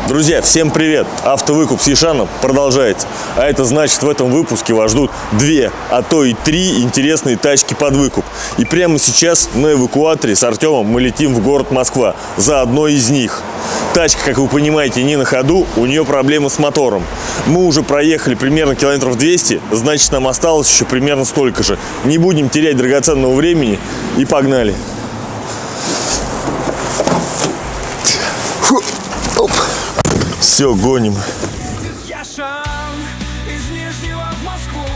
Друзья, всем привет! Автовыкуп с Ешаном продолжается. А это значит, в этом выпуске вас ждут 2, а то и 3 интересные тачки под выкуп. И прямо сейчас на эвакуаторе с Артемом мы летим в город Москва за одной из них. Тачка, как вы понимаете, не на ходу, у нее проблемы с мотором. Мы уже проехали примерно километров 200, значит, нам осталось еще примерно столько же. Не будем терять драгоценного времени и погнали. Все, гоним. Яшан из Нижнего в Москву,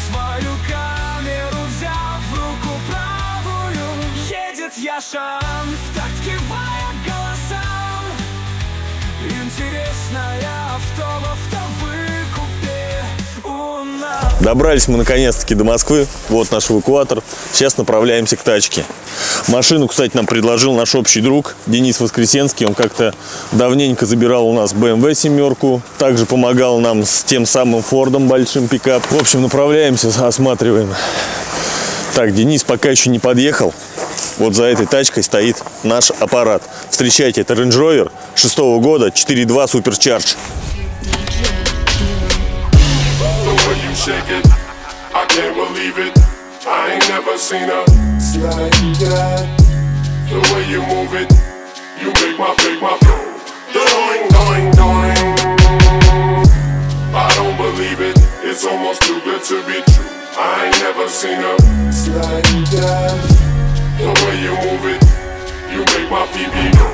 свою камеру взяв в руку правую, едет Яшан в такт кивая голосам. Интересное авто в автовыкупе у нас. Добрались мы наконец-таки до Москвы. Вот наш эвакуатор. Сейчас направляемся к тачке. Машину, кстати, нам предложил наш общий друг Денис Воскресенский. Он как-то давненько забирал у нас BMW 7. Также помогал нам с тем самым Фордом большим пикап. В общем, направляемся, осматриваем. Так, Денис пока еще не подъехал. Вот за этой тачкой стоит наш аппарат. Встречайте, это Range Rover 6-го года 4.2 Supercharge. I ain't never seen a slide that. The way you move it, you make my doing, doing, doing. I don't believe it, it's almost too good to be true. I ain't never seen a slide that. The way you move it, you make my PB go.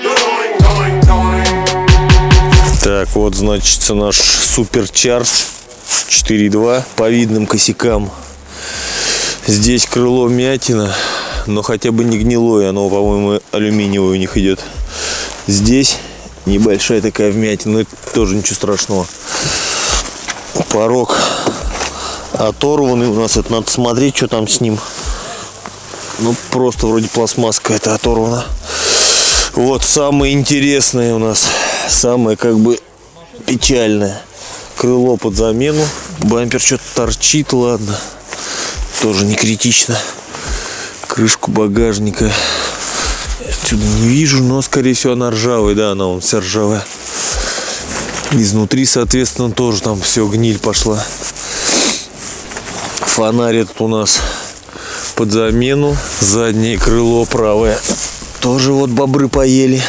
Doing, doing, doing. Так, вот, значит, наш Supercharge 4.2 по видным косякам. Здесь крыло мятина, но хотя бы не гнилое, оно, по-моему, алюминиевое у них идет. Здесь небольшая такая вмятина, но это тоже ничего страшного. Порог оторванный у нас, это надо смотреть, что там с ним. Ну, просто вроде пластмасска это оторвана. Вот самое интересное у нас, самое как бы печальное. Крыло под замену, бампер что-то торчит, ладно. Тоже не критично. Крышку багажника отсюда не вижу, но скорее всего она ржавая. Да, она вон вся ржавая. Изнутри, соответственно, тоже там все гниль пошла. Фонарь этот у нас под замену. Заднее крыло правое тоже вот бобры поели.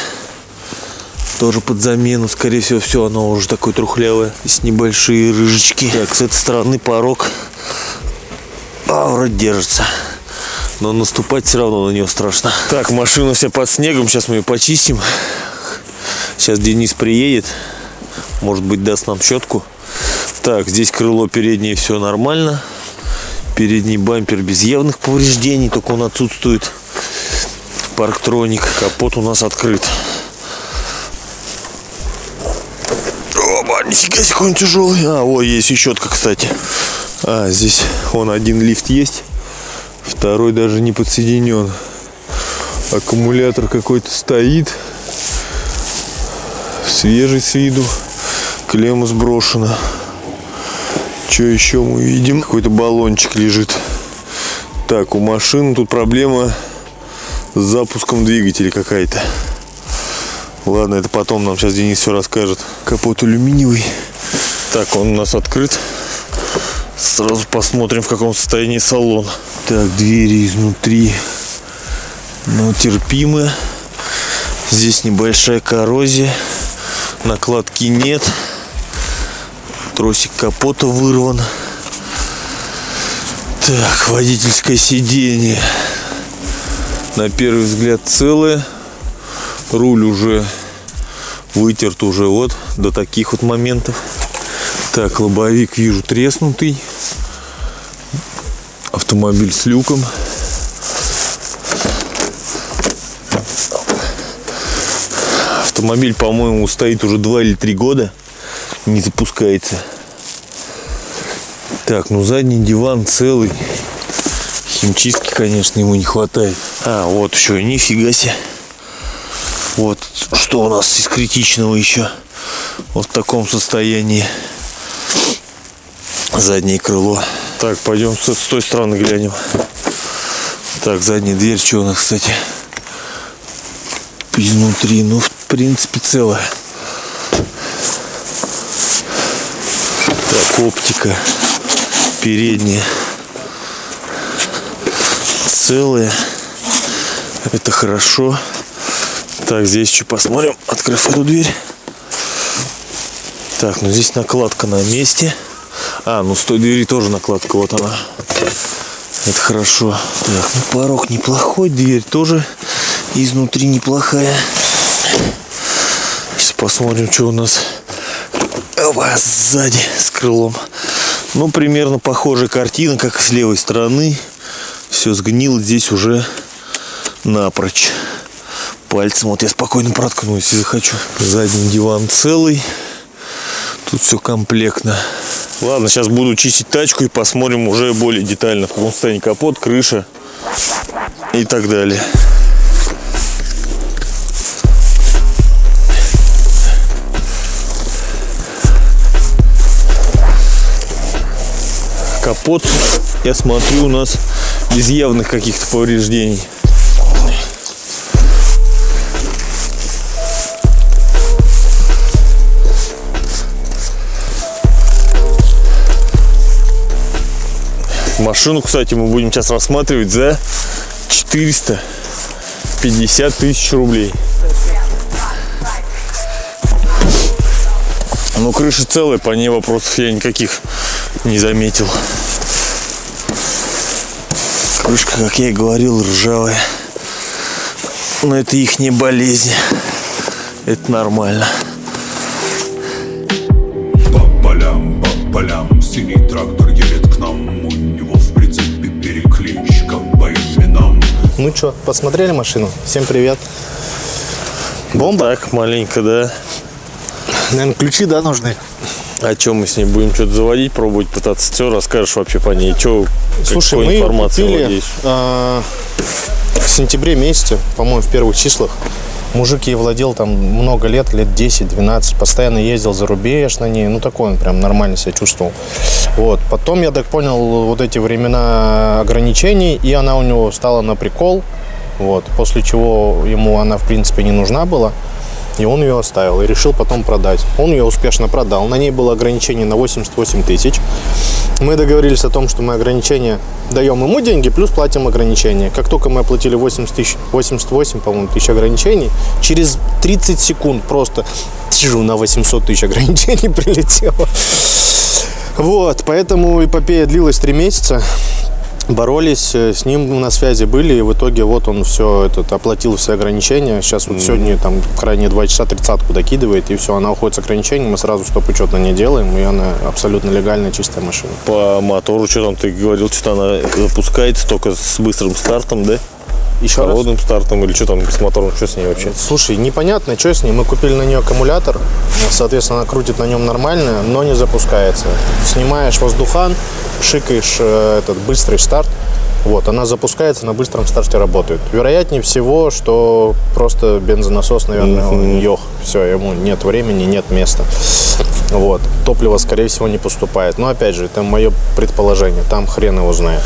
Тоже под замену. Скорее всего, все оно уже такое трухлявое. С небольшие рыжечки. Так, с этой стороны порог. Вроде держится, но наступать все равно на нее страшно. Так, машина вся под снегом, сейчас мы ее почистим. Сейчас Денис приедет, может быть, даст нам щетку. Так, здесь крыло переднее, все нормально. Передний бампер без явных повреждений, только он отсутствует. Парктроник, капот у нас открыт. Оба, нифига себе, какой он тяжелый. Вот есть и щетка, кстати. Здесь вон один лифт есть, второй даже не подсоединен. Аккумулятор какой-то стоит, свежий с виду, клемма сброшена. Что еще мы видим? Какой-то баллончик лежит. Так, у машины тут проблема с запуском двигателя какая-то. Ладно, это потом нам сейчас Денис все расскажет. Капот алюминиевый. Так, он у нас открыт. Сразу посмотрим, в каком состоянии салон. Так, двери изнутри, но терпимы. Здесь небольшая коррозия. Накладки нет. Тросик капота вырван. Так, водительское сиденье на первый взгляд целое. Руль уже вытерт уже вот до таких вот моментов. Так, лобовик вижу треснутый. Автомобиль с люком. Автомобиль, по-моему, стоит уже 2 или 3 года. Не запускается. Так, ну задний диван целый. Химчистки, конечно, ему не хватает. Вот еще, нифига себе. Вот что у нас из критичного еще. Вот в таком состоянии. Заднее крыло. Так, пойдем с той стороны глянем. Так, задняя дверь, что у нас, кстати, изнутри. Ну, принципе, целая. Так, оптика передняя целая. Это хорошо. Так, здесь еще посмотрим, открыв эту дверь. Так, ну здесь накладка на месте. А, ну с той двери тоже накладка, вот она. Это хорошо. Так, ну порог неплохой, дверь тоже изнутри неплохая. Сейчас посмотрим, что у нас сзади с крылом. Ну, примерно похожая картина, как с левой стороны. Все сгнило здесь уже напрочь. Пальцем вот я спокойно проткну, если захочу. Задний диван целый. Тут все комплектно. Ладно, сейчас буду чистить тачку и посмотрим уже более детально, в каком состоянии капот, крыша и так далее. Капот, я смотрю, у нас без явных каких-то повреждений. Машину, кстати, мы будем сейчас рассматривать за 450 тысяч рублей. Но крыша целая, по ней вопросов я никаких не заметил. Крышка, как я и говорил, ржавая. Но это их не болезнь. Это нормально. По полям, синий трактор едет к нам. У него в прицепе перекличка по именам. Ну что, посмотрели машину? Всем привет. Бомба? Так, маленько, да. Наверное, ключи, да, нужны? А что мы с ней будем что-то заводить, пробовать, пытаться? Все расскажешь вообще по ней? Что, слушай, какой мы информацией купили владеешь? В сентябре месяце, по-моему, в первых числах. Мужик ей владел там много лет 10-12, постоянно ездил за рубеж на ней, ну такой он прям нормально себя чувствовал. Вот. Потом, я так понял, вот эти времена ограничений, и она у него стала на прикол, вот, после чего ему она, в принципе, не нужна была, и он ее оставил, и решил потом продать. Он ее успешно продал, на ней было ограничение на 88 тысяч. Мы договорились о том, что мы ограничения даем ему деньги, плюс платим ограничения. Как только мы оплатили 88, по-моему, тысяч ограничений, через 30 секунд просто на 800 тысяч ограничений прилетело. Вот, поэтому эпопея длилась 3 месяца. Боролись, с ним на связи были, и в итоге вот он все оплатил все ограничения. Сейчас вот сегодня там крайние 2 часа 30-ку докидывает, и все, она уходит с ограничением, мы сразу стоп-учет на ней делаем, и она абсолютно легальная, чистая машина. По мотору, что там ты говорил, что она запускается только с быстрым стартом, да? Еще холодным стартом или что там с мотором, что с ней вообще? Слушай, непонятно, что с ней. Мы купили на нее аккумулятор, соответственно, она крутит на нем нормально, но не запускается. Снимаешь воздухан, шикаешь этот быстрый старт, вот, она запускается, на быстром старте работает. Вероятнее всего, что просто бензонасос, наверное, ёх, все, ему нет времени, нет места. Вот, топливо, скорее всего, не поступает. Но, опять же, это мое предположение, там хрен его знает.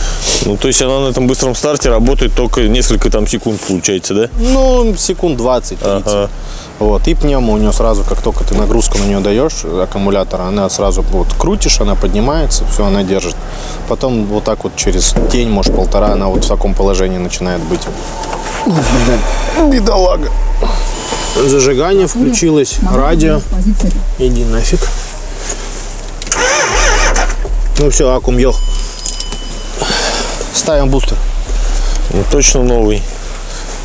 Ну, то есть она на этом быстром старте работает только несколько там секунд, получается, да? Ну, секунд 20-30. Ага. Вот, и пневма у нее сразу, как только ты нагрузку на нее даешь, аккумулятора, она сразу вот крутишь, она поднимается, все, она держит. Потом вот так вот через день, может, полтора, она вот в таком положении начинает быть. Бедолага. Зажигание включилось, радио. Иди нафиг. Ну все, аккум ёх. Ставим бустер. Ну, точно новый.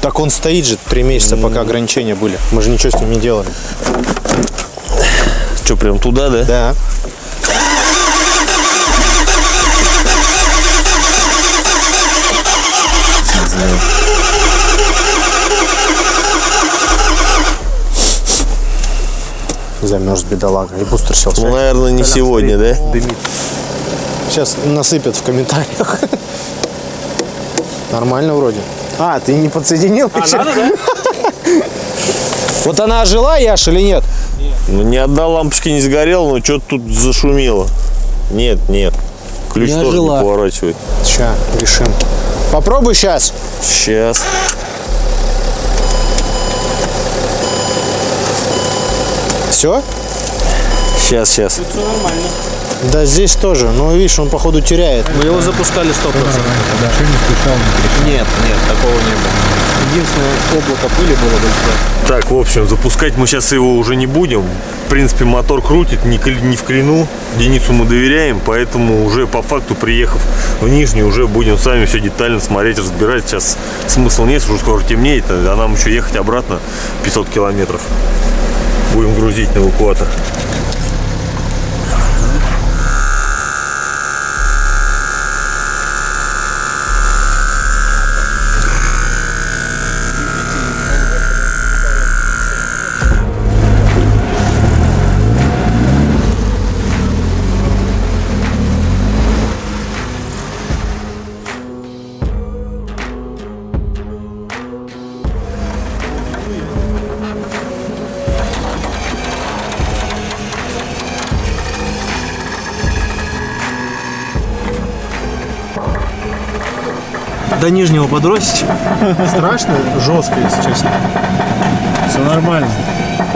Так он стоит же 3 месяца, пока ограничения были. Мы же ничего с ним не делали. Что, прям туда, да? Да. Замерз бедолага. И бустер сел. Ну, наверное, не сегодня, да? Дымит. Сейчас насыпят в комментариях. Нормально вроде. А, ты не подсоединил? А, надо, да? Вот она ожила, Яш, или нет? Ну, ни одна лампочка не сгорела, но что-то тут зашумело. Нет, нет. Ключ Не тоже ожила. не поворачивает. Сейчас, решим. Попробуй сейчас. Сейчас. Все? Сейчас. Все нормально. Да здесь тоже, но видишь, он походу теряет. Мы его запускали 100%. Нет, такого не было. Единственное, облако пыли было большое. Так, в общем, запускать мы сейчас его уже не будем. В принципе, мотор крутит, не в клину. Денису мы доверяем, поэтому уже по факту, приехав в Нижний, уже будем сами все детально смотреть, разбирать. Сейчас смысла нет, уже скоро темнеет, а нам еще ехать обратно 500 километров. Будем грузить на эвакуатор. До Нижнего подросить? Страшно? Жестко, если честно. Все нормально.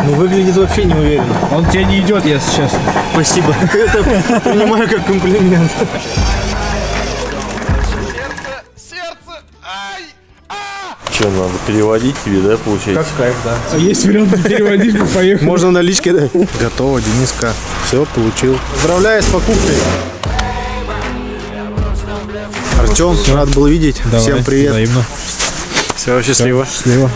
Ну, выглядит вообще неуверенно. Он тебе не идет, если честно. Спасибо. Это принимаю как комплимент. Что, надо переводить тебе, да, получается? Как кайф, да. А есть вариант переводить, мы поехали. Можно налички, да? Готово, Дениска. Все, получил. Поздравляю с покупкой. Артем, рад был видеть. Давай, всем привет. Взаимно. Все, счастливо. Счастливо.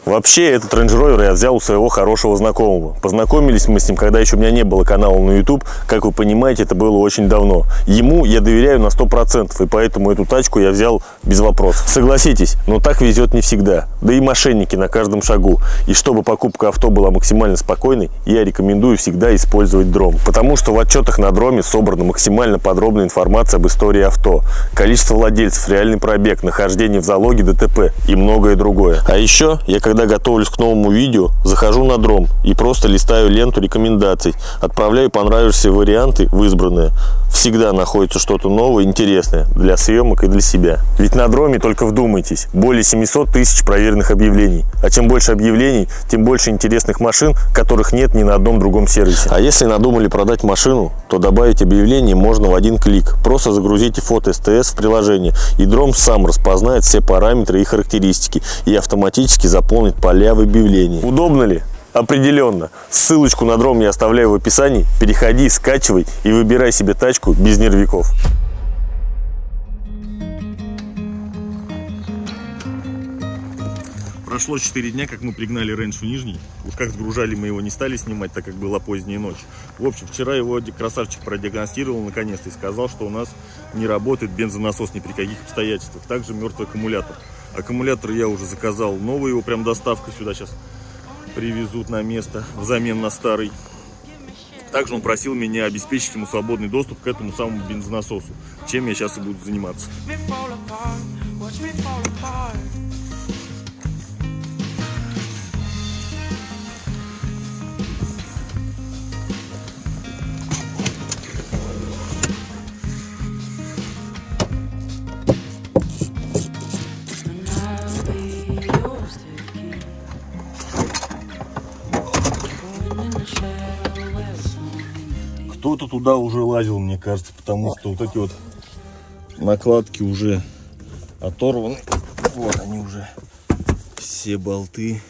Вообще, этот Range Rover я взял у своего хорошего знакомого. Познакомились мы с ним, когда еще у меня не было канала на YouTube. Как вы понимаете, это было очень давно. Ему я доверяю на 100%, и поэтому эту тачку я взял без вопросов. Согласитесь, но так везет не всегда. Да и мошенники на каждом шагу. И чтобы покупка авто была максимально спокойной, я рекомендую всегда использовать Дром. Потому что в отчетах на Дроме собрана максимально подробная информация об истории авто. Количество владельцев, реальный пробег, нахождение в залоге, ДТП и многое другое. А еще, я когда готовлюсь к новому видео, захожу на Дром и просто листаю ленту рекомендаций, отправляю понравившиеся варианты в избранное. Всегда находится что-то новое, интересное для съемок и для себя. Ведь на Дроме, только вдумайтесь, более 700 тысяч проверенных объявлений. А чем больше объявлений, тем больше интересных машин, которых нет ни на одном другом сервисе. А если надумали продать машину, то добавить объявление можно в один клик. Просто загрузите фото СТС в приложение, и Дром сам распознает все параметры и характеристики и автоматически заполнит поля в объявлении. Удобно ли? Определенно. Ссылочку на Дром я оставляю в описании. Переходи, скачивай и выбирай себе тачку без нервиков. Прошло 4 дня, как мы пригнали Range в Нижний. Уж как сгружали, мы его не стали снимать, так как была поздняя ночь. В общем, вчера его красавчик продиагностировал наконец-то и сказал, что у нас не работает бензонасос ни при каких обстоятельствах. Также мертвый аккумулятор. Аккумулятор я уже заказал новый, его прям доставкой сюда сейчас привезут на место взамен на старый. Также он просил меня обеспечить ему свободный доступ к этому самому бензонасосу, чем я сейчас и буду заниматься. Кто-то туда уже лазил, мне кажется, потому что вот эти вот накладки уже оторваны. Вот они уже, все болты.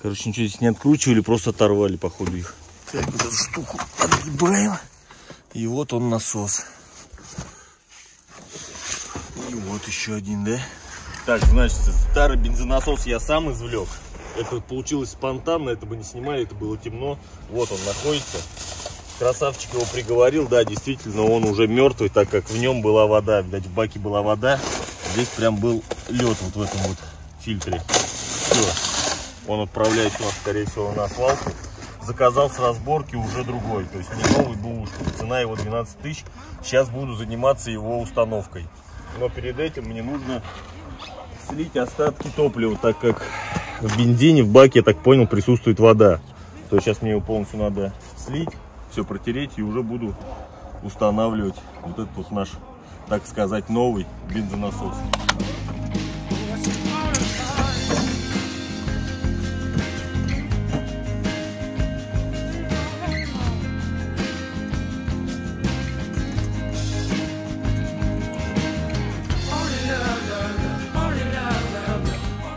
Короче, ничего здесь не откручивали, просто оторвали, походу, их. Так, вот эту штуку отгибаем. И вот он насос. И вот еще один, да? Так, значит, старый бензонасос я сам извлек. Это получилось спонтанно, это бы не снимали, это было темно. Вот он находится. Красавчик его приговорил, да, действительно, он уже мертвый, так как в нем была вода. Видать, в баке была вода, здесь прям был лед вот в этом вот фильтре. Все, он отправляет нас, скорее всего, на свалку. Заказал с разборки уже другой, то есть не новый бэушный. Цена его 12 тысяч. Сейчас буду заниматься его установкой. Но перед этим мне нужно слить остатки топлива, так как в бензине, в баке, я так понял, присутствует вода. То есть сейчас мне его полностью надо слить, все протереть, и уже буду устанавливать вот этот вот наш, так сказать, новый бензонасос.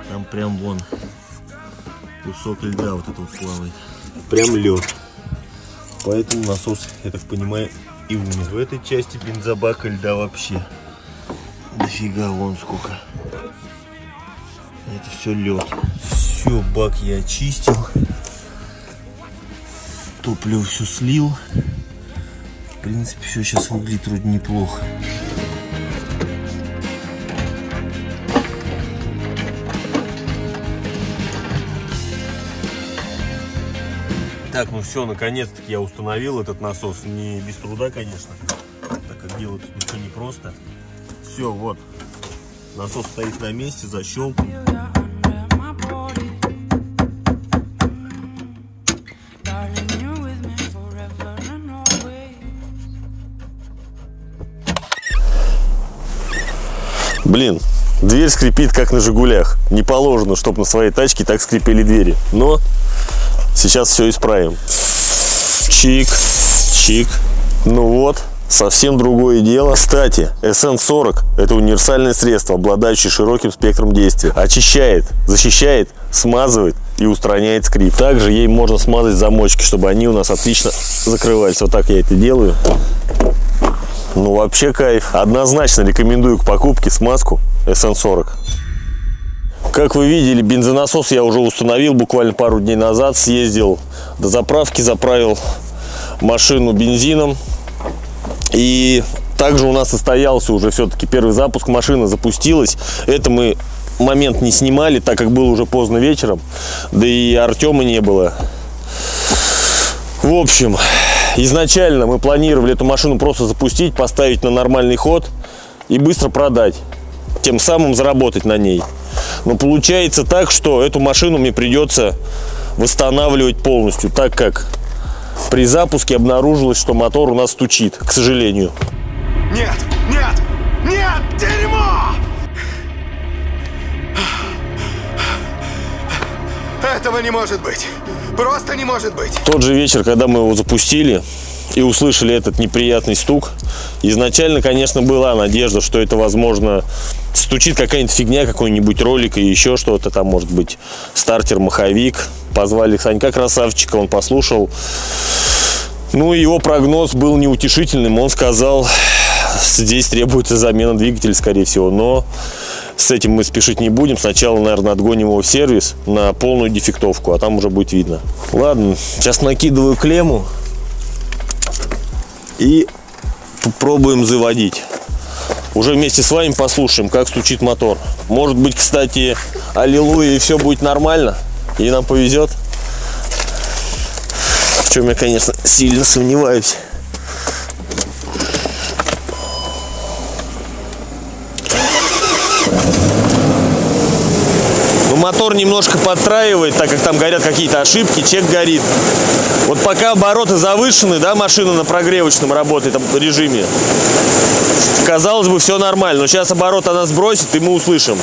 Там прям вон кусок льда вот это вот плавает. Прям лед. Поэтому насос, я так понимаю, и умер. В этой части бензобака льда вообще дофига, вон сколько. Это все лед. Все, бак я очистил. Топливо все слил. В принципе, все сейчас выглядит вроде неплохо. Так, ну все, наконец-таки я установил этот насос. Не без труда, конечно, так как делать тут все непросто. Все, вот, насос стоит на месте, защелкан. Блин, дверь скрипит как на «Жигулях». Не положено, чтобы на своей тачке так скрипели двери. Но сейчас все исправим. Чик, чик. Ну вот, совсем другое дело. Кстати, SN40 – это универсальное средство, обладающее широким спектром действия. Очищает, защищает, смазывает и устраняет скрип. Также ей можно смазать замочки, чтобы они у нас отлично закрывались. Вот так я это делаю. Ну вообще кайф. Однозначно рекомендую к покупке смазку SN40. Как вы видели, бензонасос я уже установил буквально пару дней назад. Съездил до заправки, заправил машину бензином. И также у нас состоялся уже все-таки первый запуск. Машина запустилась. Это мы момент не снимали, так как было уже поздно вечером. Да и Артема не было. В общем, изначально мы планировали эту машину просто запустить, поставить на нормальный ход и быстро продать. Тем самым заработать на ней. Но получается так, что эту машину мне придется восстанавливать полностью, так как при запуске обнаружилось, что мотор у нас стучит, к сожалению. Нет, нет, нет, дерьмо! Этого не может быть. Просто не может быть. Тот же вечер, когда мы его запустили и услышали этот неприятный стук, изначально, конечно, была надежда, что это, возможно, стучит какая-нибудь фигня, какой-нибудь ролик и еще что-то, там может быть стартер-маховик. Позвали Санька красавчика, он послушал. Ну, его прогноз был неутешительным. Он сказал, здесь требуется замена двигателя, скорее всего. Но с этим мы спешить не будем. Сначала, наверное, отгоним его в сервис на полную дефектовку, а там уже будет видно. Ладно, сейчас накидываю клемму и попробуем заводить. Уже вместе с вами послушаем, как стучит мотор. Может быть, кстати, аллилуйя, и все будет нормально, и нам повезет. В чем я, конечно, сильно сомневаюсь. Мотор немножко подтраивает, так как там горят какие-то ошибки, чек горит. Вот пока обороты завышены, да, машина на прогревочном работает режиме, казалось бы, все нормально. Но сейчас оборот она сбросит, и мы услышим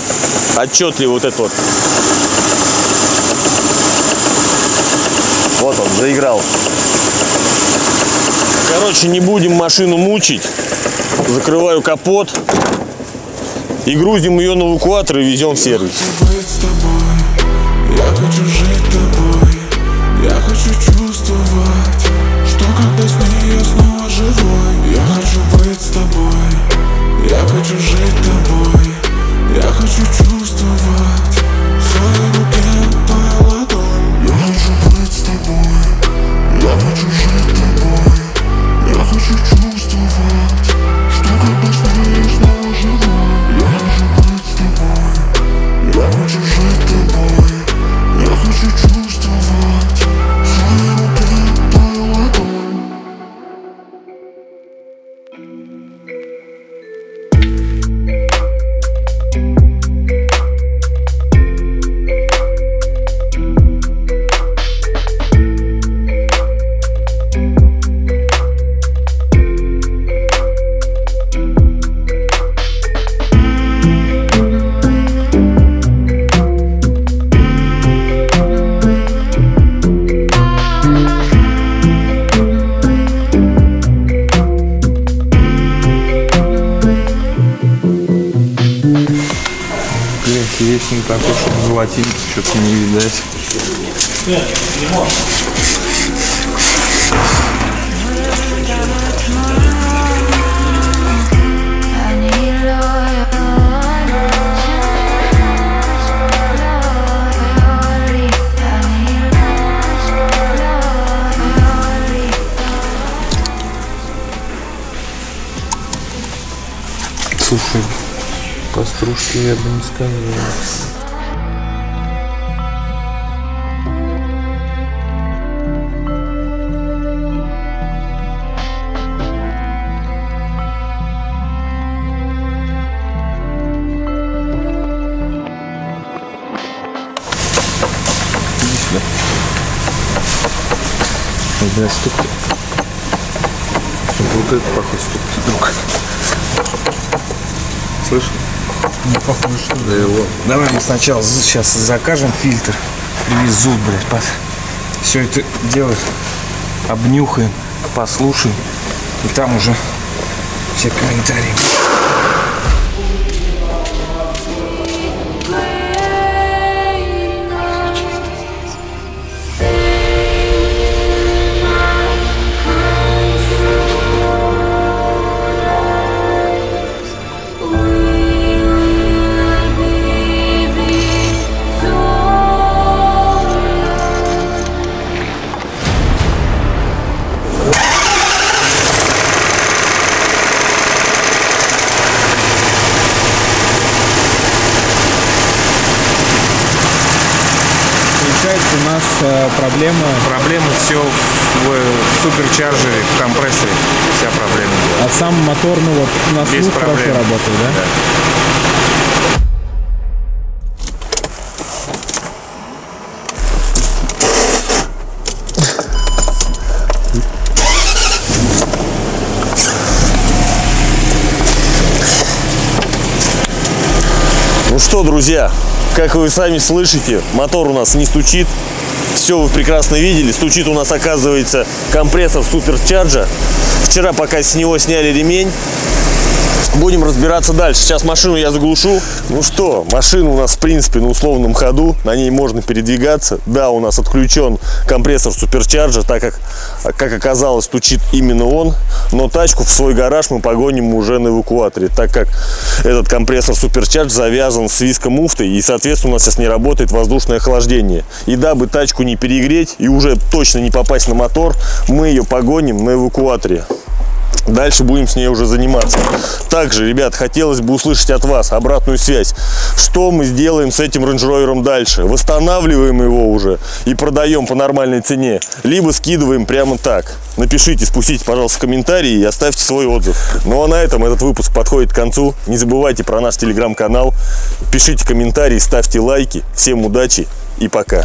отчетливо вот это вот. Вот он, заиграл. Короче, не будем машину мучить. Закрываю капот и грузим ее на эвакуатор и везем в сервис. Я хочу жить тобой, я хочу чувствовать, что когда с ней я снова живой. Я хочу быть с тобой, я хочу жить тобой, я хочу чувствовать в своей руке твоя ладонь. Я хочу быть с тобой, я хочу жить тобой, я хочу чувствовать, что когда с ней я снова живой. Я хочу быть с тобой, я хочу жить. ботинки что-то не видать. Слушай, по стружке я бы не сказал. Иди сюда. Да, стук-то. Вот это похоже стук-то, друг. Слышишь? Не похоже, что Да его. Давай мы сначала сейчас закажем фильтр. Привезут, блядь. Все это дело обнюхаем, послушаем. И там уже все комментарии. У нас проблема все в суперчарджере, в компрессоре. Вся проблема. А сам мотор, ну вот на Без слух проблем. хорошо работает, да? Ну что, друзья, как вы сами слышите, мотор у нас не стучит. Все вы прекрасно видели. Стучит у нас, оказывается, компрессор суперчарджа. Вчера, пока с него сняли ремень, будем разбираться дальше. Сейчас машину я заглушу. Ну что, машина у нас в принципе на условном ходу. На ней можно передвигаться. Да, у нас отключен компрессор суперчарджа, так как оказалось, стучит именно он. Но тачку в свой гараж мы погоним уже на эвакуаторе, так как этот компрессор суперчардж завязан с вискомуфтой, и соответственно у нас сейчас не работает воздушное охлаждение. И дабы тачку не перегреть и уже точно не попасть на мотор, мы ее погоним на эвакуаторе. Дальше будем с ней уже заниматься. Также, ребят, хотелось бы услышать от вас обратную связь. Что мы сделаем с этим Range Rover дальше? Восстанавливаем его уже и продаем по нормальной цене, либо скидываем прямо так? Напишите, спустите, пожалуйста, в комментарии и оставьте свой отзыв. Ну а на этом этот выпуск подходит к концу. Не забывайте про наш телеграм-канал. Пишите комментарии, ставьте лайки. Всем удачи и пока.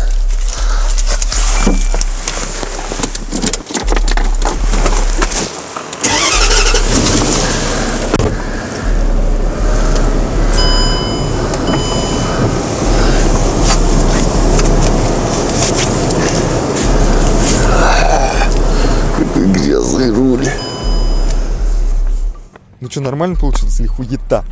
Грязный руль. Ну что, нормально получилось или хуета?